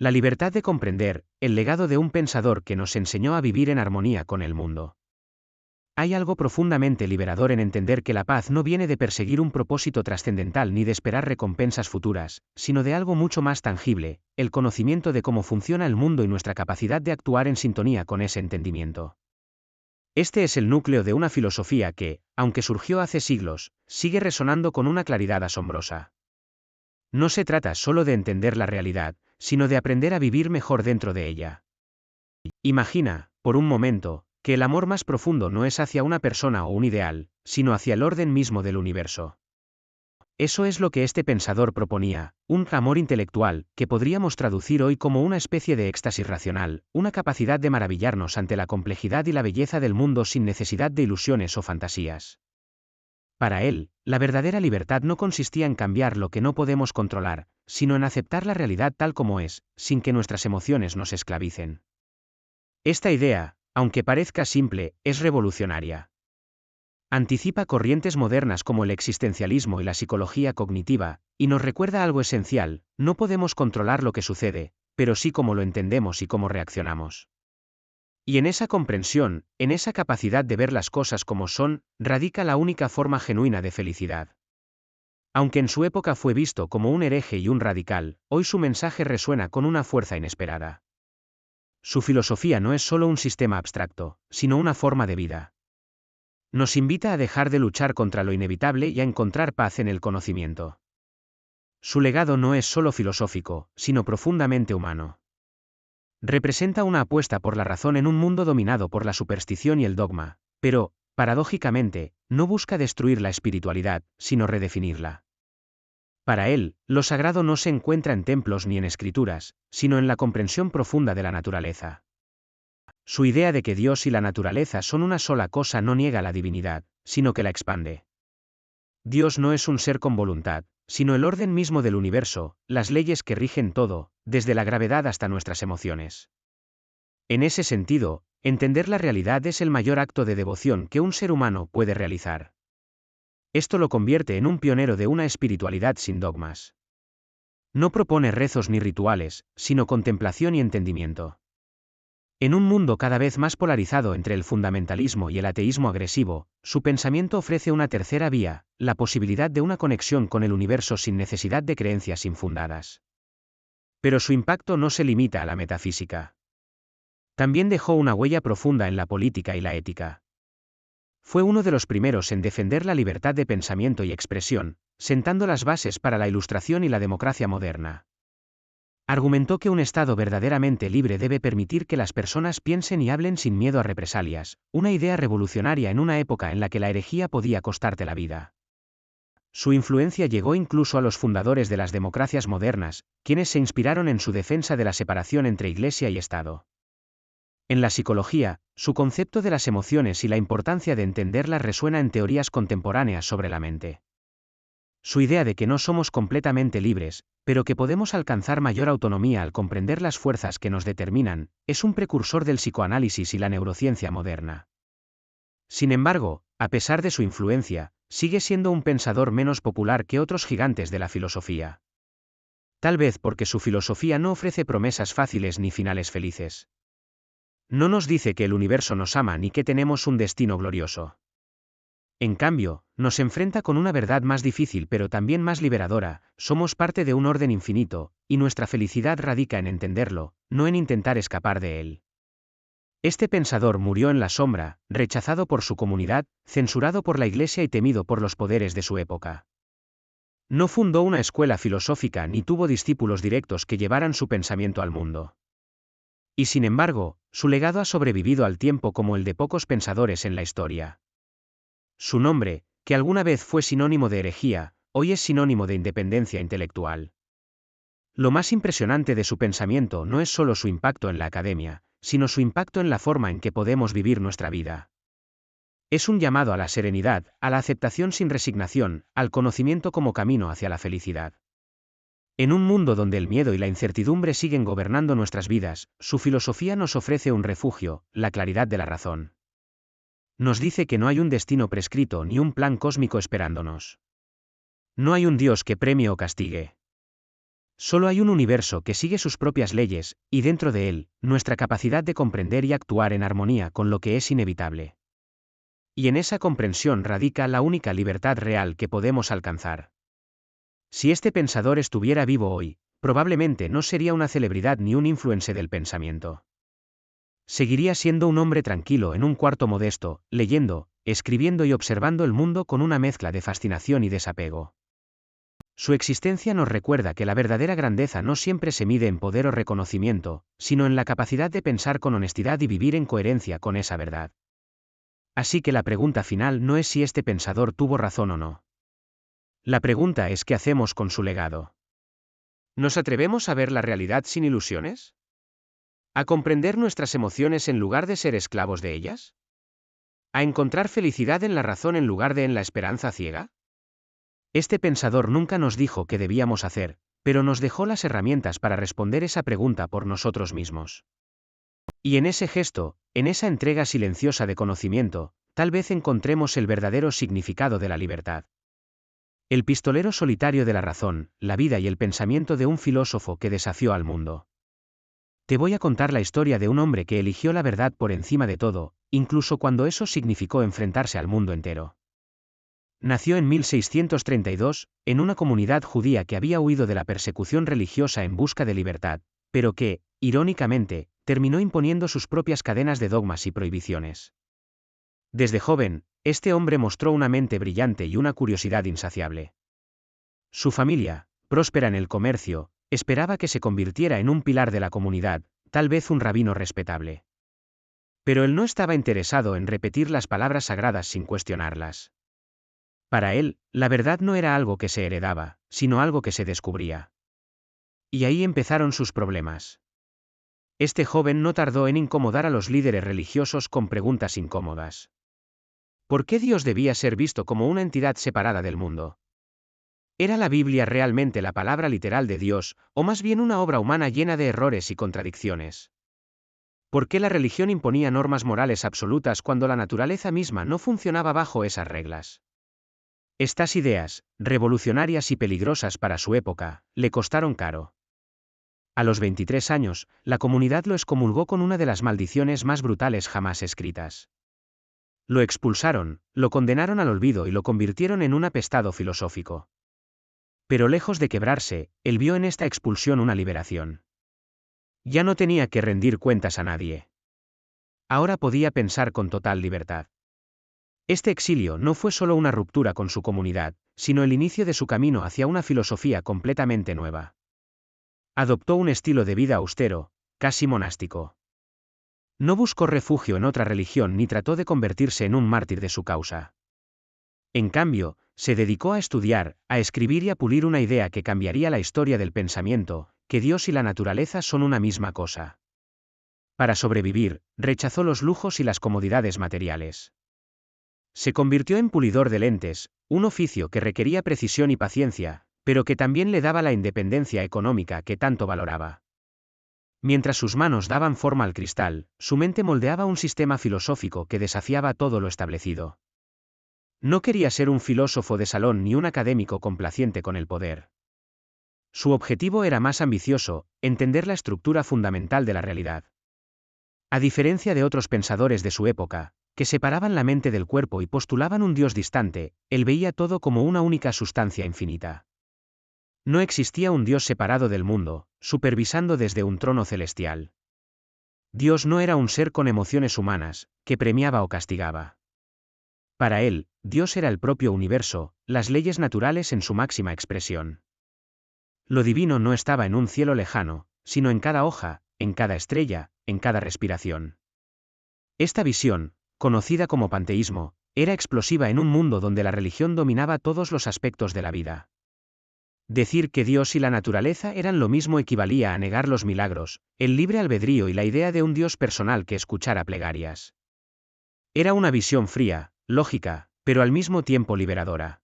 La libertad de comprender, el legado de un pensador que nos enseñó a vivir en armonía con el mundo. Hay algo profundamente liberador en entender que la paz no viene de perseguir un propósito trascendental ni de esperar recompensas futuras, sino de algo mucho más tangible, el conocimiento de cómo funciona el mundo y nuestra capacidad de actuar en sintonía con ese entendimiento. Este es el núcleo de una filosofía que, aunque surgió hace siglos, sigue resonando con una claridad asombrosa. No se trata solo de entender la realidad, sino de aprender a vivir mejor dentro de ella. Imagina, por un momento, que el amor más profundo no es hacia una persona o un ideal, sino hacia el orden mismo del universo. Eso es lo que este pensador proponía, un amor intelectual, que podríamos traducir hoy como una especie de éxtasis racional, una capacidad de maravillarnos ante la complejidad y la belleza del mundo sin necesidad de ilusiones o fantasías. Para él, la verdadera libertad no consistía en cambiar lo que no podemos controlar, sino en aceptar la realidad tal como es, sin que nuestras emociones nos esclavicen. Esta idea, aunque parezca simple, es revolucionaria. Anticipa corrientes modernas como el existencialismo y la psicología cognitiva, y nos recuerda algo esencial: no podemos controlar lo que sucede, pero sí cómo lo entendemos y cómo reaccionamos. Y en esa comprensión, en esa capacidad de ver las cosas como son, radica la única forma genuina de felicidad. Aunque en su época fue visto como un hereje y un radical, hoy su mensaje resuena con una fuerza inesperada. Su filosofía no es solo un sistema abstracto, sino una forma de vida. Nos invita a dejar de luchar contra lo inevitable y a encontrar paz en el conocimiento. Su legado no es solo filosófico, sino profundamente humano. Representa una apuesta por la razón en un mundo dominado por la superstición y el dogma, pero, paradójicamente, no busca destruir la espiritualidad, sino redefinirla. Para él, lo sagrado no se encuentra en templos ni en escrituras, sino en la comprensión profunda de la naturaleza. Su idea de que Dios y la naturaleza son una sola cosa no niega la divinidad, sino que la expande. Dios no es un ser con voluntad, sino el orden mismo del universo, las leyes que rigen todo, desde la gravedad hasta nuestras emociones. En ese sentido, entender la realidad es el mayor acto de devoción que un ser humano puede realizar. Esto lo convierte en un pionero de una espiritualidad sin dogmas. No propone rezos ni rituales, sino contemplación y entendimiento. En un mundo cada vez más polarizado entre el fundamentalismo y el ateísmo agresivo, su pensamiento ofrece una tercera vía, la posibilidad de una conexión con el universo sin necesidad de creencias infundadas. Pero su impacto no se limita a la metafísica. También dejó una huella profunda en la política y la ética. Fue uno de los primeros en defender la libertad de pensamiento y expresión, sentando las bases para la Ilustración y la democracia moderna. Argumentó que un Estado verdaderamente libre debe permitir que las personas piensen y hablen sin miedo a represalias, una idea revolucionaria en una época en la que la herejía podía costarte la vida. Su influencia llegó incluso a los fundadores de las democracias modernas, quienes se inspiraron en su defensa de la separación entre Iglesia y Estado. En la psicología, su concepto de las emociones y la importancia de entenderlas resuena en teorías contemporáneas sobre la mente. Su idea de que no somos completamente libres, pero que podemos alcanzar mayor autonomía al comprender las fuerzas que nos determinan, es un precursor del psicoanálisis y la neurociencia moderna. Sin embargo, a pesar de su influencia, sigue siendo un pensador menos popular que otros gigantes de la filosofía. Tal vez porque su filosofía no ofrece promesas fáciles ni finales felices. No nos dice que el universo nos ama ni que tenemos un destino glorioso. En cambio, nos enfrenta con una verdad más difícil pero también más liberadora: somos parte de un orden infinito, y nuestra felicidad radica en entenderlo, no en intentar escapar de él. Este pensador murió en la sombra, rechazado por su comunidad, censurado por la Iglesia y temido por los poderes de su época. No fundó una escuela filosófica ni tuvo discípulos directos que llevaran su pensamiento al mundo. Y sin embargo, su legado ha sobrevivido al tiempo como el de pocos pensadores en la historia. Su nombre, que alguna vez fue sinónimo de herejía, hoy es sinónimo de independencia intelectual. Lo más impresionante de su pensamiento no es solo su impacto en la academia, sino su impacto en la forma en que podemos vivir nuestra vida. Es un llamado a la serenidad, a la aceptación sin resignación, al conocimiento como camino hacia la felicidad. En un mundo donde el miedo y la incertidumbre siguen gobernando nuestras vidas, su filosofía nos ofrece un refugio: la claridad de la razón. Nos dice que no hay un destino prescrito ni un plan cósmico esperándonos. No hay un Dios que premie o castigue. Solo hay un universo que sigue sus propias leyes, y dentro de él, nuestra capacidad de comprender y actuar en armonía con lo que es inevitable. Y en esa comprensión radica la única libertad real que podemos alcanzar. Si este pensador estuviera vivo hoy, probablemente no sería una celebridad ni un influencer del pensamiento. Seguiría siendo un hombre tranquilo en un cuarto modesto, leyendo, escribiendo y observando el mundo con una mezcla de fascinación y desapego. Su existencia nos recuerda que la verdadera grandeza no siempre se mide en poder o reconocimiento, sino en la capacidad de pensar con honestidad y vivir en coherencia con esa verdad. Así que la pregunta final no es si este pensador tuvo razón o no. La pregunta es ¿qué hacemos con su legado? ¿Nos atrevemos a ver la realidad sin ilusiones? ¿A comprender nuestras emociones en lugar de ser esclavos de ellas? ¿A encontrar felicidad en la razón en lugar de en la esperanza ciega? Este pensador nunca nos dijo qué debíamos hacer, pero nos dejó las herramientas para responder esa pregunta por nosotros mismos. Y en ese gesto, en esa entrega silenciosa de conocimiento, tal vez encontremos el verdadero significado de la libertad. El pistolero solitario de la razón, la vida y el pensamiento de un filósofo que desafió al mundo. Te voy a contar la historia de un hombre que eligió la verdad por encima de todo, incluso cuando eso significó enfrentarse al mundo entero. Nació en 1632, en una comunidad judía que había huido de la persecución religiosa en busca de libertad, pero que, irónicamente, terminó imponiendo sus propias cadenas de dogmas y prohibiciones. Desde joven, este hombre mostró una mente brillante y una curiosidad insaciable. Su familia, próspera en el comercio, esperaba que se convirtiera en un pilar de la comunidad, tal vez un rabino respetable. Pero él no estaba interesado en repetir las palabras sagradas sin cuestionarlas. Para él, la verdad no era algo que se heredaba, sino algo que se descubría. Y ahí empezaron sus problemas. Este joven no tardó en incomodar a los líderes religiosos con preguntas incómodas. ¿Por qué Dios debía ser visto como una entidad separada del mundo? ¿Era la Biblia realmente la palabra literal de Dios, o más bien una obra humana llena de errores y contradicciones? ¿Por qué la religión imponía normas morales absolutas cuando la naturaleza misma no funcionaba bajo esas reglas? Estas ideas, revolucionarias y peligrosas para su época, le costaron caro. A los 23 años, la comunidad lo excomulgó con una de las maldiciones más brutales jamás escritas. Lo expulsaron, lo condenaron al olvido y lo convirtieron en un apestado filosófico. Pero lejos de quebrarse, él vio en esta expulsión una liberación. Ya no tenía que rendir cuentas a nadie. Ahora podía pensar con total libertad. Este exilio no fue solo una ruptura con su comunidad, sino el inicio de su camino hacia una filosofía completamente nueva. Adoptó un estilo de vida austero, casi monástico. No buscó refugio en otra religión ni trató de convertirse en un mártir de su causa. En cambio, se dedicó a estudiar, a escribir y a pulir una idea que cambiaría la historia del pensamiento, que Dios y la naturaleza son una misma cosa. Para sobrevivir, rechazó los lujos y las comodidades materiales. Se convirtió en pulidor de lentes, un oficio que requería precisión y paciencia, pero que también le daba la independencia económica que tanto valoraba. Mientras sus manos daban forma al cristal, su mente moldeaba un sistema filosófico que desafiaba todo lo establecido. No quería ser un filósofo de salón ni un académico complaciente con el poder. Su objetivo era más ambicioso, entender la estructura fundamental de la realidad. A diferencia de otros pensadores de su época, que separaban la mente del cuerpo y postulaban un Dios distante, él veía todo como una única sustancia infinita. No existía un Dios separado del mundo, supervisando desde un trono celestial. Dios no era un ser con emociones humanas, que premiaba o castigaba. Para él, Dios era el propio universo, las leyes naturales en su máxima expresión. Lo divino no estaba en un cielo lejano, sino en cada hoja, en cada estrella, en cada respiración. Esta visión, conocida como panteísmo, era explosiva en un mundo donde la religión dominaba todos los aspectos de la vida. Decir que Dios y la naturaleza eran lo mismo equivalía a negar los milagros, el libre albedrío y la idea de un Dios personal que escuchara plegarias. Era una visión fría, lógica, pero al mismo tiempo liberadora.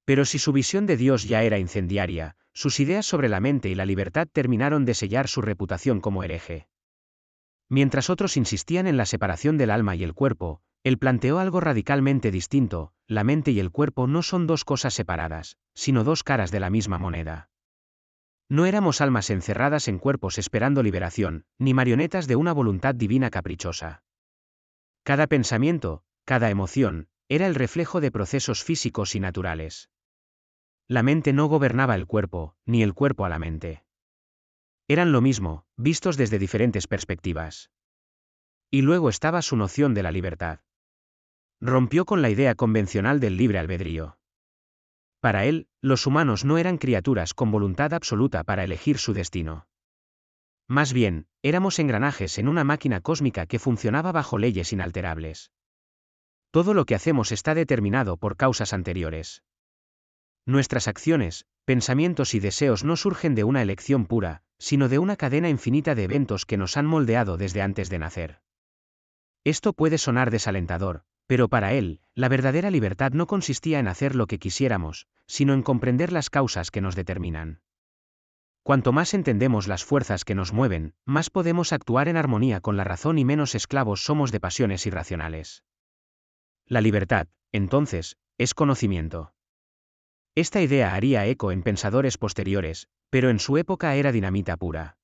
Pero si su visión de Dios ya era incendiaria, sus ideas sobre la mente y la libertad terminaron de sellar su reputación como hereje. Mientras otros insistían en la separación del alma y el cuerpo, él planteó algo radicalmente distinto: la mente y el cuerpo no son dos cosas separadas, sino dos caras de la misma moneda. No éramos almas encerradas en cuerpos esperando liberación, ni marionetas de una voluntad divina caprichosa. Cada pensamiento, cada emoción, era el reflejo de procesos físicos y naturales. La mente no gobernaba el cuerpo, ni el cuerpo a la mente. Eran lo mismo, vistos desde diferentes perspectivas. Y luego estaba su noción de la libertad. Rompió con la idea convencional del libre albedrío. Para él, los humanos no eran criaturas con voluntad absoluta para elegir su destino. Más bien, éramos engranajes en una máquina cósmica que funcionaba bajo leyes inalterables. Todo lo que hacemos está determinado por causas anteriores. Nuestras acciones, pensamientos y deseos no surgen de una elección pura, sino de una cadena infinita de eventos que nos han moldeado desde antes de nacer. Esto puede sonar desalentador, pero para él, la verdadera libertad no consistía en hacer lo que quisiéramos, sino en comprender las causas que nos determinan. Cuanto más entendemos las fuerzas que nos mueven, más podemos actuar en armonía con la razón y menos esclavos somos de pasiones irracionales. La libertad, entonces, es conocimiento. Esta idea haría eco en pensadores posteriores, pero en su época era dinamita pura.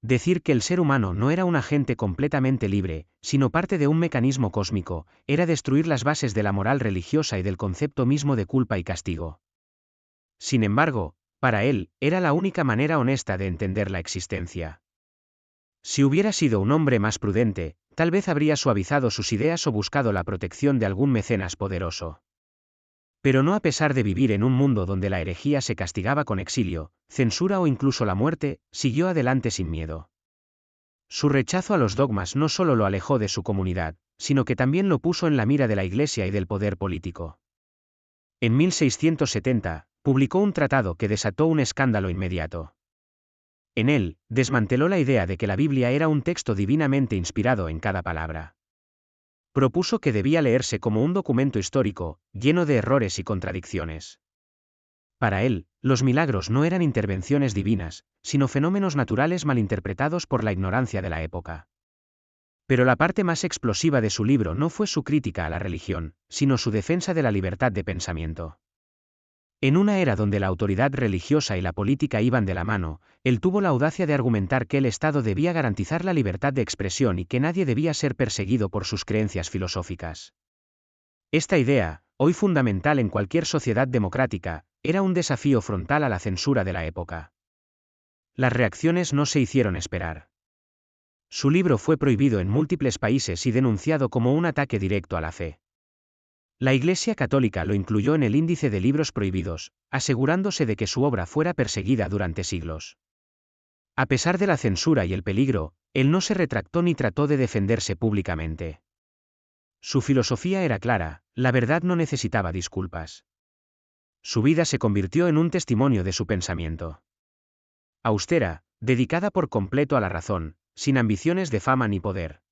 Decir que el ser humano no era un agente completamente libre, sino parte de un mecanismo cósmico, era destruir las bases de la moral religiosa y del concepto mismo de culpa y castigo. Sin embargo, para él, era la única manera honesta de entender la existencia. Si hubiera sido un hombre más prudente, tal vez habría suavizado sus ideas o buscado la protección de algún mecenas poderoso. Pero no a pesar de vivir en un mundo donde la herejía se castigaba con exilio, censura o incluso la muerte, siguió adelante sin miedo. Su rechazo a los dogmas no solo lo alejó de su comunidad, sino que también lo puso en la mira de la Iglesia y del poder político. En 1670, publicó un tratado que desató un escándalo inmediato. En él, desmanteló la idea de que la Biblia era un texto divinamente inspirado en cada palabra. Propuso que debía leerse como un documento histórico, lleno de errores y contradicciones. Para él, los milagros no eran intervenciones divinas, sino fenómenos naturales malinterpretados por la ignorancia de la época. Pero la parte más explosiva de su libro no fue su crítica a la religión, sino su defensa de la libertad de pensamiento. En una era donde la autoridad religiosa y la política iban de la mano, él tuvo la audacia de argumentar que el Estado debía garantizar la libertad de expresión y que nadie debía ser perseguido por sus creencias filosóficas. Esta idea, hoy fundamental en cualquier sociedad democrática, era un desafío frontal a la censura de la época. Las reacciones no se hicieron esperar. Su libro fue prohibido en múltiples países y denunciado como un ataque directo a la fe. La Iglesia Católica lo incluyó en el índice de libros prohibidos, asegurándose de que su obra fuera perseguida durante siglos. A pesar de la censura y el peligro, él no se retractó ni trató de defenderse públicamente. Su filosofía era clara, la verdad no necesitaba disculpas. Su vida se convirtió en un testimonio de su pensamiento. Austera, dedicada por completo a la razón, sin ambiciones de fama ni poder.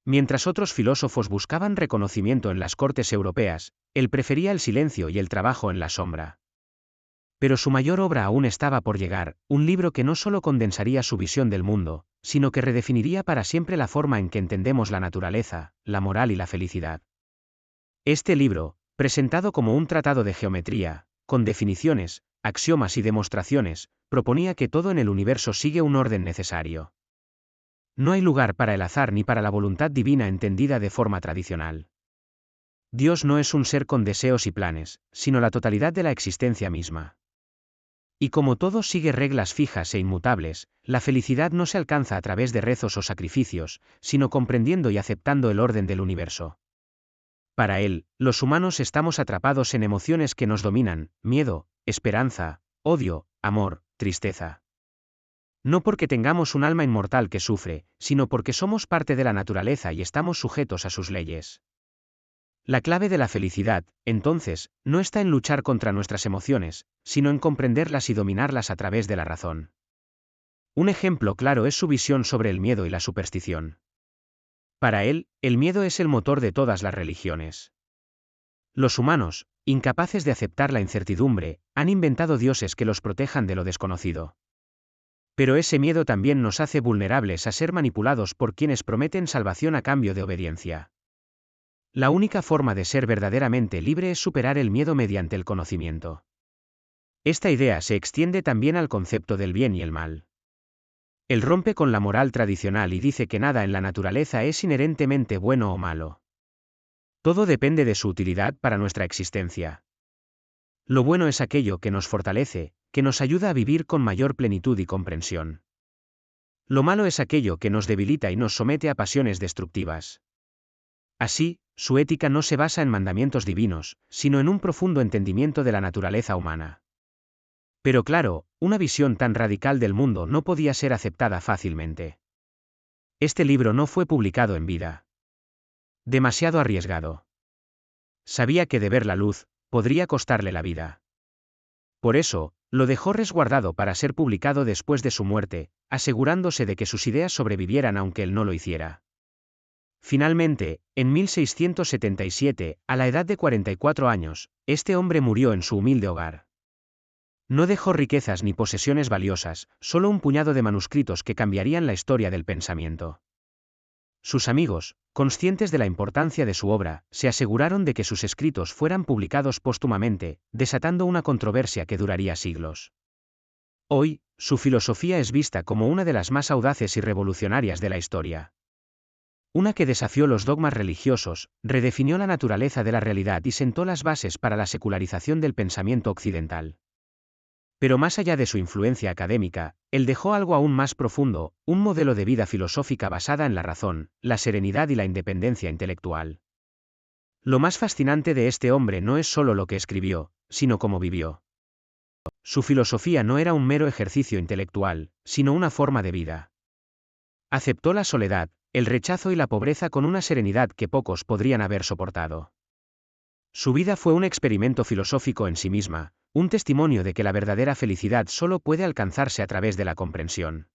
Mientras otros filósofos buscaban reconocimiento en las cortes europeas, él prefería el silencio y el trabajo en la sombra. Pero su mayor obra aún estaba por llegar, un libro que no solo condensaría su visión del mundo, sino que redefiniría para siempre la forma en que entendemos la naturaleza, la moral y la felicidad. Este libro, presentado como un tratado de geometría, con definiciones, axiomas y demostraciones, proponía que todo en el universo sigue un orden necesario. No hay lugar para el azar ni para la voluntad divina entendida de forma tradicional. Dios no es un ser con deseos y planes, sino la totalidad de la existencia misma. Y como todo sigue reglas fijas e inmutables, la felicidad no se alcanza a través de rezos o sacrificios, sino comprendiendo y aceptando el orden del universo. Para él, los humanos estamos atrapados en emociones que nos dominan: miedo, esperanza, odio, amor, tristeza. No porque tengamos un alma inmortal que sufre, sino porque somos parte de la naturaleza y estamos sujetos a sus leyes. La clave de la felicidad, entonces, no está en luchar contra nuestras emociones, sino en comprenderlas y dominarlas a través de la razón. Un ejemplo claro es su visión sobre el miedo y la superstición. Para él, el miedo es el motor de todas las religiones. Los humanos, incapaces de aceptar la incertidumbre, han inventado dioses que los protejan de lo desconocido. Pero ese miedo también nos hace vulnerables a ser manipulados por quienes prometen salvación a cambio de obediencia. La única forma de ser verdaderamente libre es superar el miedo mediante el conocimiento. Esta idea se extiende también al concepto del bien y el mal. Él rompe con la moral tradicional y dice que nada en la naturaleza es inherentemente bueno o malo. Todo depende de su utilidad para nuestra existencia. Lo bueno es aquello que nos fortalece, que nos ayuda a vivir con mayor plenitud y comprensión. Lo malo es aquello que nos debilita y nos somete a pasiones destructivas. Así, su ética no se basa en mandamientos divinos, sino en un profundo entendimiento de la naturaleza humana. Pero claro, una visión tan radical del mundo no podía ser aceptada fácilmente. Este libro no fue publicado en vida. Demasiado arriesgado. Sabía que de ver la luz, podría costarle la vida. Por eso, lo dejó resguardado para ser publicado después de su muerte, asegurándose de que sus ideas sobrevivieran aunque él no lo hiciera. Finalmente, en 1677, a la edad de 44 años, este hombre murió en su humilde hogar. No dejó riquezas ni posesiones valiosas, solo un puñado de manuscritos que cambiarían la historia del pensamiento. Sus amigos, conscientes de la importancia de su obra, se aseguraron de que sus escritos fueran publicados póstumamente, desatando una controversia que duraría siglos. Hoy, su filosofía es vista como una de las más audaces y revolucionarias de la historia. Una que desafió los dogmas religiosos, redefinió la naturaleza de la realidad y sentó las bases para la secularización del pensamiento occidental. Pero más allá de su influencia académica, él dejó algo aún más profundo, un modelo de vida filosófica basada en la razón, la serenidad y la independencia intelectual. Lo más fascinante de este hombre no es solo lo que escribió, sino cómo vivió. Su filosofía no era un mero ejercicio intelectual, sino una forma de vida. Aceptó la soledad, el rechazo y la pobreza con una serenidad que pocos podrían haber soportado. Su vida fue un experimento filosófico en sí misma, un testimonio de que la verdadera felicidad solo puede alcanzarse a través de la comprensión.